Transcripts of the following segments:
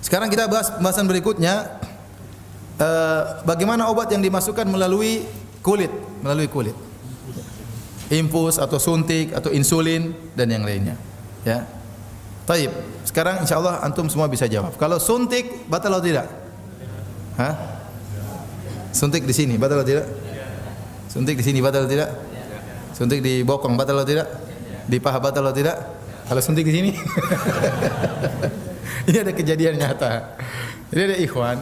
Sekarang kita bahas pembahasan berikutnya, bagaimana obat yang dimasukkan melalui kulit, infus atau suntik atau insulin dan yang lainnya. Ya. Taib. Sekarang insyaallah antum semua bisa jawab. Kalau suntik batal atau tidak? Hah? Suntik di sini batal atau tidak? Suntik di sini batal atau tidak? Suntik di bokong batal atau tidak? Di paha batal atau tidak? Kalau suntik di sini? Ini ada kejadian nyata. Jadi ada ikhwan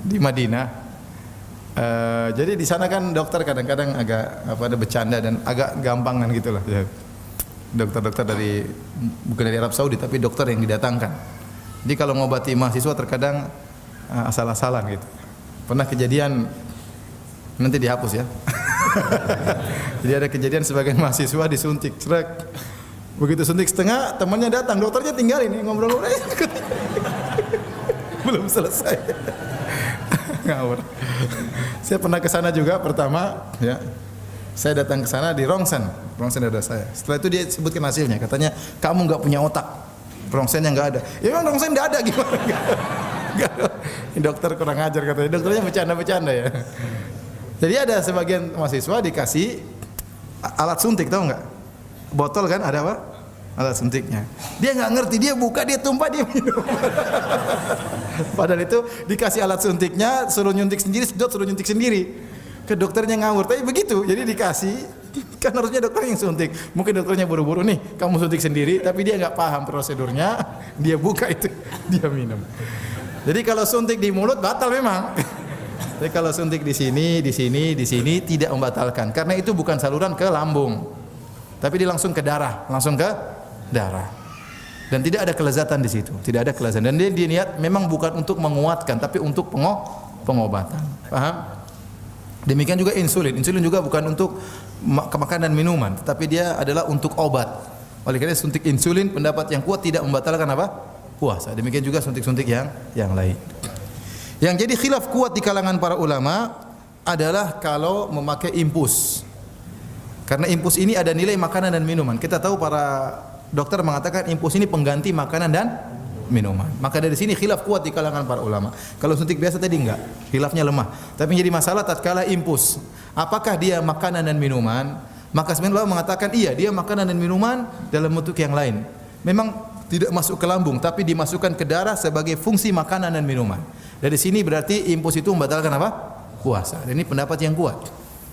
di Madinah. Jadi di sana kan dokter kadang-kadang agak ada bercanda dan agak gampangan gitulah. Dokter-dokter bukan dari Arab Saudi tapi dokter yang didatangkan. Jadi kalau ngobati mahasiswa terkadang asal-asalan gitu. Pernah kejadian, nanti dihapus ya. Jadi ada kejadian sebagian mahasiswa disuntik, cerek. Begitu suntik setengah, temannya datang, dokternya tinggalin ngobrol-ngobrol. Belum selesai. Ngawur. Saya pernah ke sana juga pertama, ya. Saya datang ke sana di Rongsen ada saya. Setelah itu dia sebutkan hasilnya, katanya kamu nggak punya otak, rongsennya nggak ada. Ya memang rongsen nggak ada gimana? Ini dokter kurang ajar katanya. Dokternya bercanda-bercanda ya. Jadi ada sebagian mahasiswa dikasih alat suntik, tahu nggak? Botol kan ada apa? Alat suntiknya. Dia nggak ngerti, dia buka, dia tumpah, dia minum. Padahal itu dikasih alat suntiknya, suruh nyuntik sendiri, suruh nyuntik sendiri. Ke dokternya ngawur, tapi begitu. Jadi dikasih, kan harusnya dokter yang suntik. Mungkin dokternya buru-buru nih, kamu suntik sendiri, tapi dia nggak paham prosedurnya. Dia buka itu, dia minum. Jadi kalau suntik di mulut batal memang. Tapi kalau suntik di sini tidak membatalkan, karena itu bukan saluran ke lambung, tapi dia langsung ke darah, Dan tidak ada kelezatan di situ, tidak ada kelezatan. Dan dia niat memang bukan untuk menguatkan, tapi untuk pengobatan. Paham? Demikian juga insulin. Insulin juga bukan untuk makanan dan minuman, tetapi dia adalah untuk obat. Oleh karena suntik insulin pendapat yang kuat tidak membatalkan apa? Puasa. Demikian juga suntik-suntik yang lain. Yang jadi khilaf kuat di kalangan para ulama adalah kalau memakai infus. Karena infus ini ada nilai makanan dan minuman. Kita tahu para dokter mengatakan infus ini pengganti makanan dan minuman. Maka dari sini khilaf kuat di kalangan para ulama. Kalau suntik biasa tadi enggak, khilafnya lemah. Tapi jadi masalah tatkala infus, apakah dia makanan dan minuman? Maka sebenarnya ulama mengatakan iya, dia makanan dan minuman dalam bentuk yang lain. Memang tidak masuk ke lambung, tapi dimasukkan ke darah sebagai fungsi makanan dan minuman. Dari sini berarti infus itu membatalkan apa? Puasa. Dan ini pendapat yang kuat.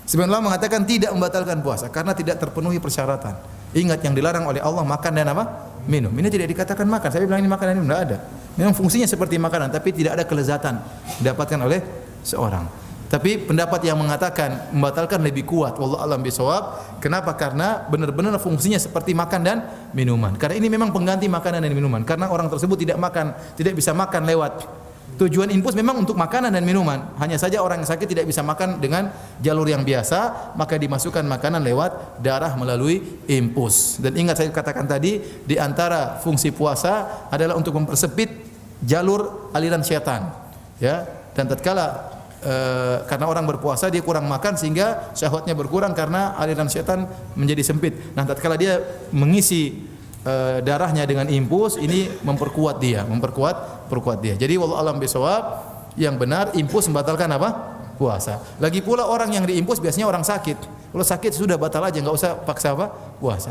Sebenarnya ulama mengatakan tidak membatalkan puasa karena tidak terpenuhi persyaratan. Ingat yang dilarang oleh Allah makan dan apa? Minum. Ini tidak dikatakan makan. Saya bilang ini makanan, ini tidak ada. Memang fungsinya seperti makanan, tapi tidak ada kelezatan didapatkan oleh seorang. Tapi pendapat yang mengatakan membatalkan lebih kuat. Wallahu a'lam bishawab. Kenapa? Karena benar-benar fungsinya seperti makan dan minuman. Karena ini memang pengganti makanan dan minuman. Karena orang tersebut tidak bisa makan lewat. Tujuan infus memang untuk makanan dan minuman. Hanya saja orang yang sakit tidak bisa makan dengan jalur yang biasa, maka dimasukkan makanan lewat darah melalui infus. Dan ingat saya katakan tadi, di antara fungsi puasa adalah untuk mempersempit jalur aliran syaitan. Ya, dan tatkala karena orang berpuasa dia kurang makan sehingga syahwatnya berkurang karena aliran syaitan menjadi sempit. Nah, tatkala dia mengisi darahnya dengan infus, ini memperkuat dia. Jadi wallahu a'lam bishawab, yang benar infus membatalkan apa? Puasa. Lagi pula orang yang diinfus biasanya orang sakit. Kalau sakit sudah batal aja, enggak usah paksa apa? Puasa.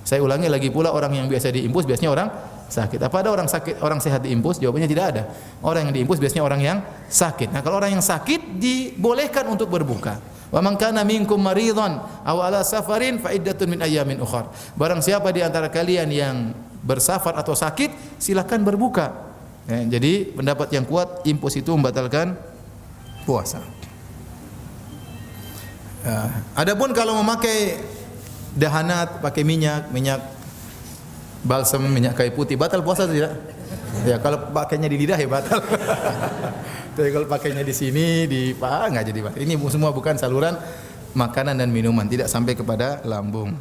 Saya ulangi, lagi pula orang yang biasa diinfus biasanya orang sakit. Apa ada orang sakit, orang sehat diinfus? Jawabannya tidak ada. Orang yang diinfus biasanya orang yang sakit. Nah, kalau orang yang sakit dibolehkan untuk berbuka. Wa man kana minkum maridhan aw ala safarin fa iddatun min ayyamin ukhra. Barang siapa di antara kalian yang bersafar atau sakit, silakan berbuka. Jadi pendapat yang kuat infus itu membatalkan puasa. Adapun kalau memakai dahanat, pakai minyak balsam, minyak kayu putih, batal puasa atau tidak? Ya kalau pakainya di lidah ya batal. Tapi kalau pakainya di sini di paha enggak jadi batal. Ini semua bukan saluran makanan dan minuman, tidak sampai kepada lambung.